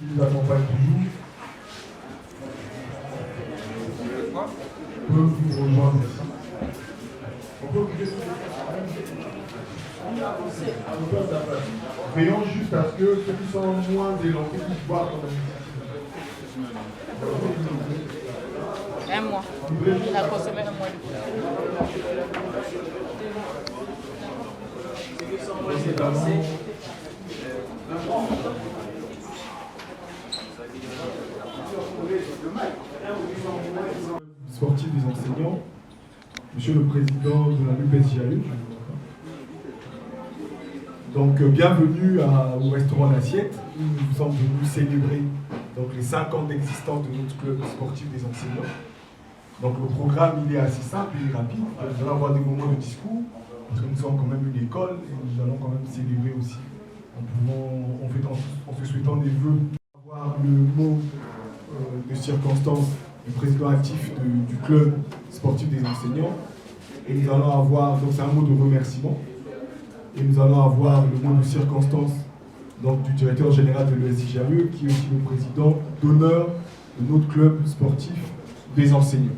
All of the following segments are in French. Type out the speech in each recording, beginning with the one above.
nous accompagnent toujours, peuvent nous rejoindre. Veillons juste à ce que ceux qui sont moins éloignés puissent voir ton initiative. Un mois. Il a consommé un mois de Sportif des enseignants, Monsieur le Président de la l'UPSJAE. Donc bienvenue au restaurant L'Assiette, où nous sommes venus célébrer donc, les 5 ans d'existence de notre club sportif des enseignants. Donc le programme il est assez simple et rapide. Nous allons avoir des moments de discours, parce que nous sommes quand même une école et nous allons quand même célébrer aussi en se souhaitant des vœux. Avoir le mot de circonstance du président actif du club sportif des enseignants. Et nous allons avoir, donc c'est un mot de remerciement. Et nous allons avoir le mot de circonstance donc, du directeur général de l'ESJAE, qui est aussi le président d'honneur de notre club sportif des enseignants.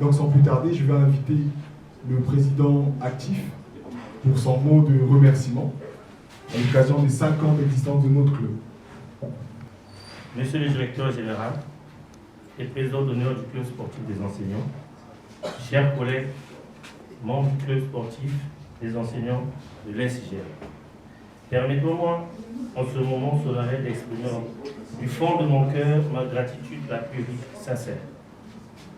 Donc sans plus tarder, je vais inviter le président actif pour son mot de remerciement à l'occasion des 5 ans d'existence de notre club. Monsieur le directeur général et président d'honneur du club sportif des enseignants, chers collègues, membres du club sportif des enseignants de l'ESJAE, permettez-moi en ce moment solennel d'exprimer du fond de mon cœur ma gratitude la plus sincère.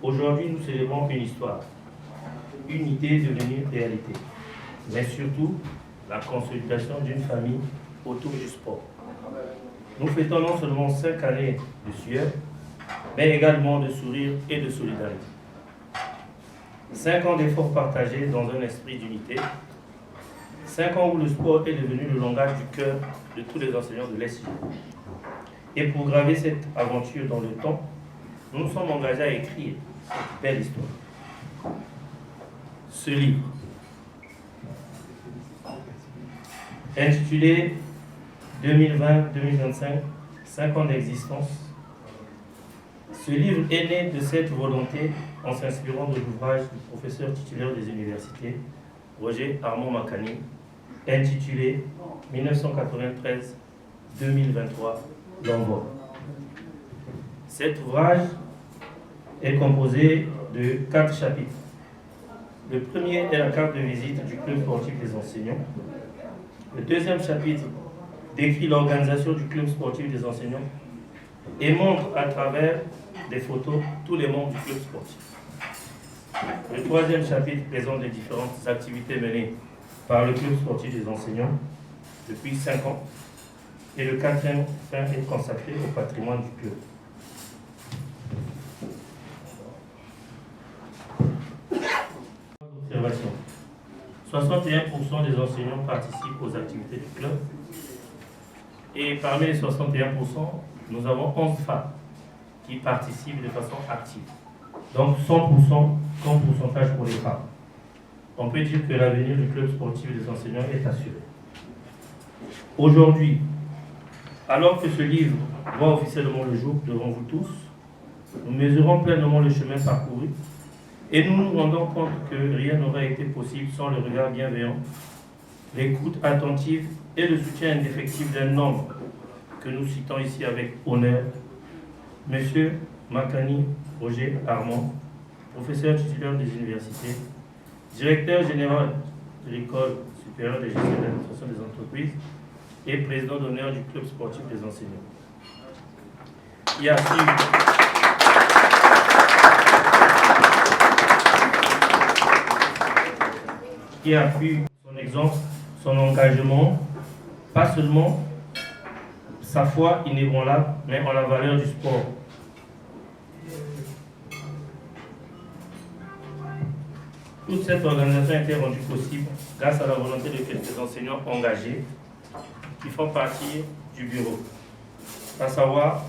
Aujourd'hui, nous célébrons une histoire, une idée devenue réalité, mais surtout la consolidation d'une famille autour du sport. Nous fêtons non seulement 5 années de sueur, mais également de sourire et de solidarité. 5 ans d'efforts partagés dans un esprit d'unité. 5 ans où le sport est devenu le langage du cœur de tous les enseignants de l'ESJAE. Et pour graver cette aventure dans le temps, nous nous sommes engagés à écrire cette belle histoire. Ce livre, intitulé 2020-2025, 5 ans d'existence. Ce livre est né de cette volonté en s'inspirant de l'ouvrage du professeur titulaire des universités, Roger Armand Makani, intitulé 1993-2023, l'envol. Cet ouvrage est composé de 4 chapitres. Le premier est la carte de visite du club sportif des enseignants. Le deuxième chapitre décrit l'organisation du club sportif des enseignants et montre à travers des photos tous les membres du club sportif. Le troisième chapitre présente les différentes activités menées par le club sportif des enseignants depuis 5 ans. Et le quatrième est consacré au patrimoine du club. Observation. 61% des enseignants participent aux activités du club. Et parmi les 61%, nous avons 11 femmes qui participent de façon active. Donc 100% comme pourcentage pour les femmes. On peut dire que l'avenir du club sportif des enseignants est assuré. Aujourd'hui, alors que ce livre voit officiellement le jour devant vous tous, nous mesurons pleinement le chemin parcouru et nous nous rendons compte que rien n'aurait été possible sans le regard bienveillant, l'écoute attentive et le soutien indéfectible d'un homme que nous citons ici avec honneur, Monsieur Makani Roger Armand, professeur titulaire des universités, directeur général de l'École supérieure de gestion de l'administration des entreprises et président d'honneur du club sportif des enseignants. Qui appuie son exemple, son engagement, pas seulement sa foi inébranlable, mais en la valeur du sport. Toute cette organisation a été rendue possible grâce à la volonté de quelques enseignants engagés qui font partie du bureau, à savoir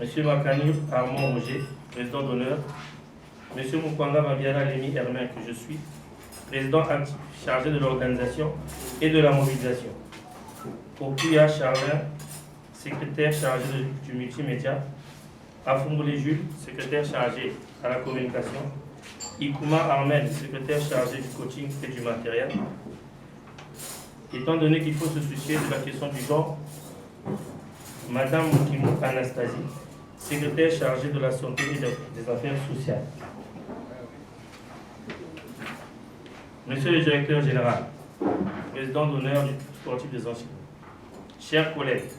M. Makani Armand Roger, président d'honneur, M. Mukwanga Mabiala Lémi Hermin, que je suis, président actif chargé de l'organisation et de la mobilisation. Okuya Charlin, secrétaire chargé du multimédia. Afumbole Jules, secrétaire chargé à la communication. Ikuma Armel, secrétaire chargé du coaching et du matériel. Étant donné qu'il faut se soucier de la question du genre, Madame Moukimou Anastasie, secrétaire chargée de la santé et des affaires sociales. Monsieur le directeur général, président d'honneur du club sportif des enseignants, chers collègues,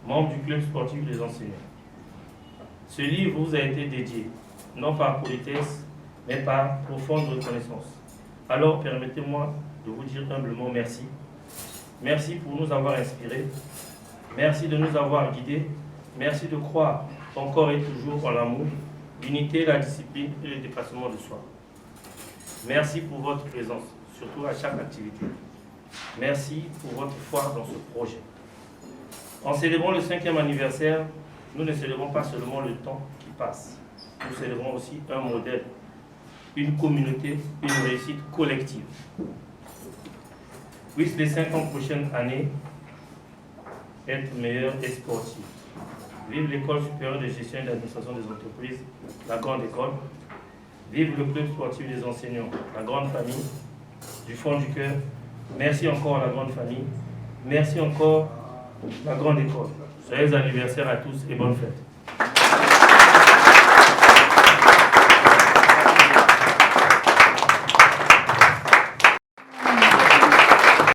membres du club sportif des enseignants, ce livre vous a été dédié, non par politesse, mais par profonde reconnaissance. Alors permettez-moi de vous dire humblement merci. Merci pour nous avoir inspirés. Merci de nous avoir guidés. Merci de croire encore et toujours en l'amour, l'unité, la discipline et le dépassement de soi. Merci pour votre présence, surtout à chaque activité. Merci pour votre foi dans ce projet. En célébrant le 5e anniversaire, nous ne célébrons pas seulement le temps qui passe. Nous célébrons aussi un modèle, une communauté, une réussite collective. Puissent les 50 prochaines années être meilleures et sportives. Vive l'École supérieure de gestion et d'administration des entreprises, la grande école. Vive le club sportif des enseignants, la grande famille, du fond du cœur. Merci encore à la grande famille. Merci encore la grande école. Joyeux anniversaire à tous et bonne fête.